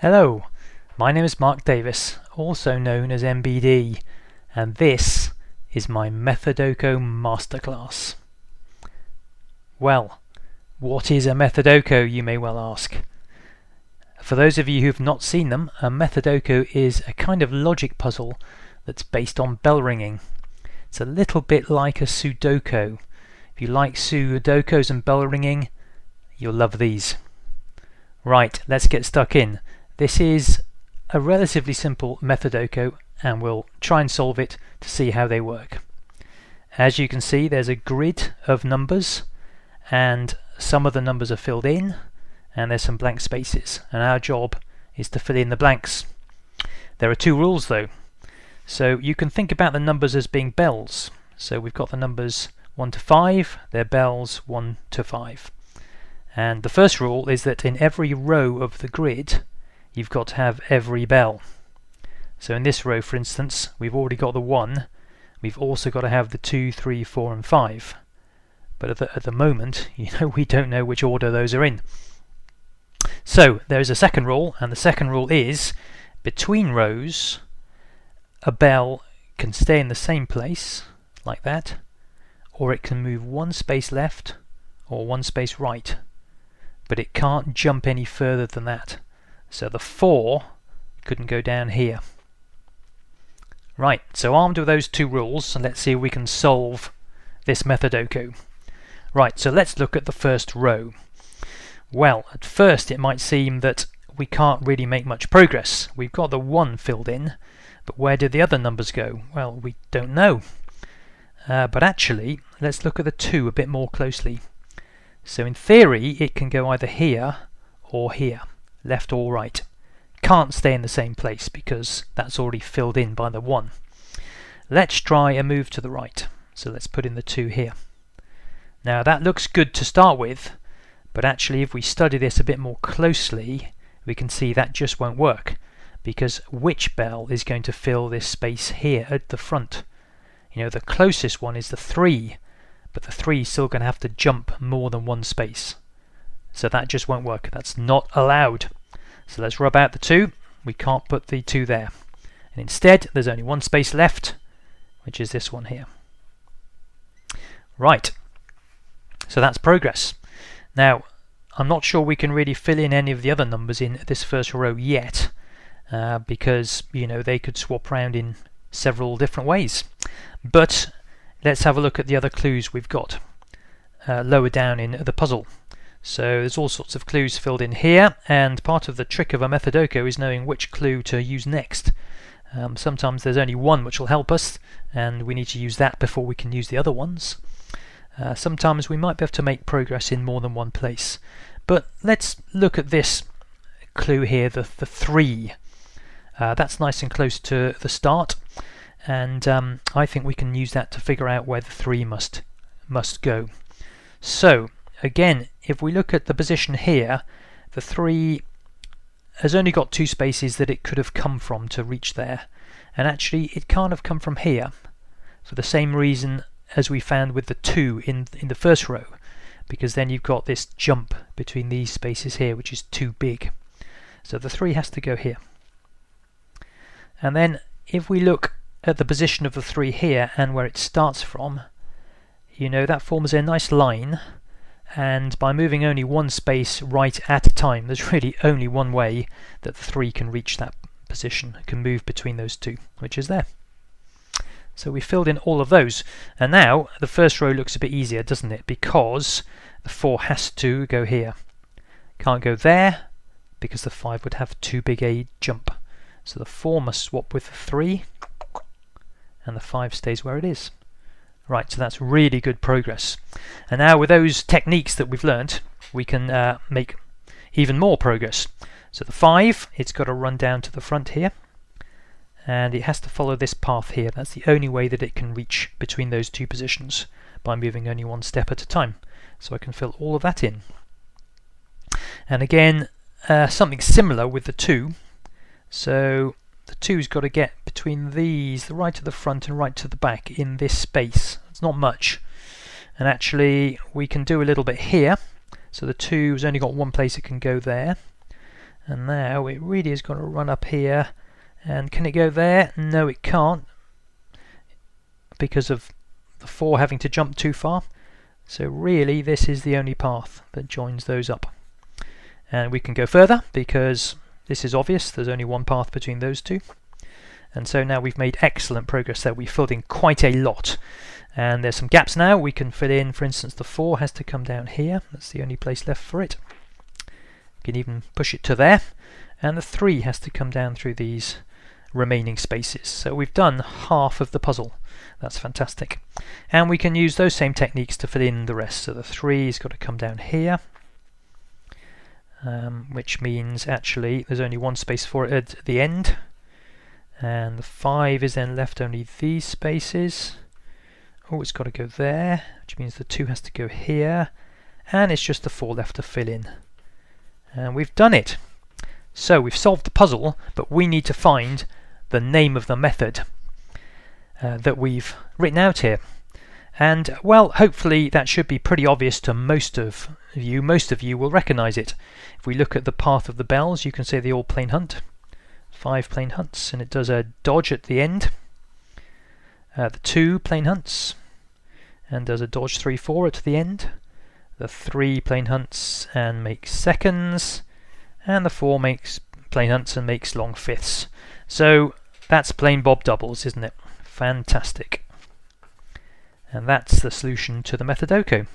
Hello, my name is Mark Davis, also known as EmBee Dee, and this is my Methodoku Masterclass. Well, what is a Methodoku, you may well ask? For those of you who've not seen them, a Methodoku is a kind of logic puzzle that's based on bell ringing. It's a little bit like a Sudoku. If you like Sudokus and bell ringing, you'll love these. Right, let's get stuck in. This is a relatively simple Methodoku, and we'll try and solve it to see how they work. As you can see, there's a grid of numbers, and some of the numbers are filled in, and there's some blank spaces, and our job is to fill in the blanks. There are two rules though. So you can think about the numbers as being bells. So we've got the numbers 1 to 5, they're bells 1 to 5. And the first rule is that in every row of the grid, you've got to have every bell. So in this row, for instance, we've already got the 1. We've also got to have the 2, 3, 4 and 5. But at the moment, we don't know which order those are in. So there is a second rule, and the second rule is between rows, a bell can stay in the same place, like that, or it can move one space left or one space right. But it can't jump any further than that. So the 4 couldn't go down here. Right, so armed with those two rules, let's see if we can solve this Methodoku. Right, so let's look at the first row. Well, at first it might seem that we can't really make much progress. We've got the 1 filled in, but where did the other numbers go? Well, we don't know. But actually, let's look at the 2 a bit more closely. So in theory, it can go either here or here, left or right. Can't stay in the same place because that's already filled in by the 1. Let's try a move to the right. So let's put in the 2 here. Now that looks good to start with, but actually if we study this a bit more closely, we can see that just won't work, because which bell is going to fill this space here at the front? The closest one is the 3, but the 3 is still going to have to jump more than one space. So that just won't work. That's not allowed. So let's rub out the 2. We can't put the 2 there. And instead, there's only one space left, which is this one here. Right. So that's progress. Now, I'm not sure we can really fill in any of the other numbers in this first row yet, because, they could swap around in several different ways. But let's have a look at the other clues we've got lower down in the puzzle. So there's all sorts of clues filled in here, and part of the trick of a Methodoku is knowing which clue to use next. Sometimes there's only one which will help us, and we need to use that before we can use the other ones. Sometimes we might be able to make progress in more than one place. But let's look at this clue here, the 3. That's nice and close to the start, and I think we can use that to figure out where the 3 must go. So again, if we look at the position here, the 3 has only got 2 spaces that it could have come from to reach there, and actually it can't have come from here for the same reason as we found with the 2 in the first row, because then you've got this jump between these spaces here which is too big. So the 3 has to go here. And then if we look at the position of the 3 here and where it starts from, that forms a nice line, and by moving only one space right at a time, there's really only one way that the 3 can reach that position. It can move between those 2, which is there. So we filled in all of those, and now the first row looks a bit easier, doesn't it? Because the 4 has to go here. Can't go there because the 5 would have too big a jump. So the 4 must swap with the 3, and the 5 stays where it is. Right, so that's really good progress. And now with those techniques that we've learned, we can make even more progress. So the 5, it's got to run down to the front here, and it has to follow this path here. That's the only way that it can reach between those 2 positions, by moving only one step at a time. So I can fill all of that in. And again, something similar with the 2. So the 2's got to get between these, the right to the front and right to the back, in this space. It's not much. And actually we can do a little bit here. So the 2's only got one place it can go there. And now it really is going to run up here. And can it go there? No, it can't, because of the 4 having to jump too far. So really this is the only path that joins those up. And we can go further because this is obvious, there's only one path between those two. And so now we've made excellent progress there. We filled in quite a lot. And there's some gaps now we can fill in. For instance, the 4 has to come down here. That's the only place left for it. You can even push it to there. And the 3 has to come down through these remaining spaces. So we've done half of the puzzle. That's fantastic. And we can use those same techniques to fill in the rest. So the 3 has got to come down here, which means actually there's only one space for it at the end. And the 5 is then left only these spaces. Oh, it's got to go there, which means the 2 has to go here. And it's just the 4 left to fill in. And we've done it. So we've solved the puzzle, but we need to find the name of the method that we've written out here. And well, hopefully that should be pretty obvious to most of you. Most of you will recognize it. If we look at the path of the bells, you can see the all plain hunt. 5 plain hunts, and it does a dodge at the end. The 2 plain hunts, and does a dodge 3-4 at the end. The 3 plain hunts and makes seconds, and the 4 makes plain hunts and makes long fifths. So that's plain bob doubles, isn't it? Fantastic. And that's the solution to the Methodoku.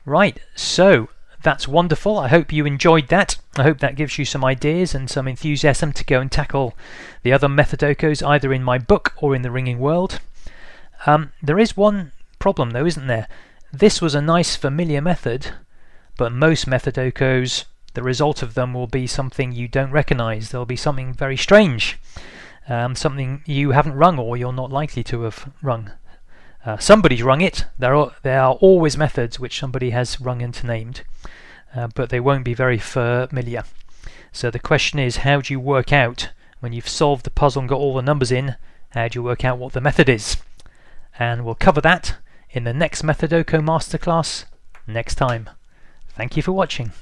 Right, so that's wonderful. I hope you enjoyed that. I hope that gives you some ideas and some enthusiasm to go and tackle the other Methodokos, either in my book or in the Ringing World. There is one problem though, isn't there? This was a nice familiar method, but most Methodokos, the result of them will be something you don't recognize. There'll be something very strange, something you haven't rung or you're not likely to have rung. Somebody's rung it. There are always methods which somebody has rung and named, but they won't be very familiar. So the question is, how do you work out, when you've solved the puzzle and got all the numbers in, how do you work out what the method is? And we'll cover that in the next Methodoku Masterclass next time. Thank you for watching.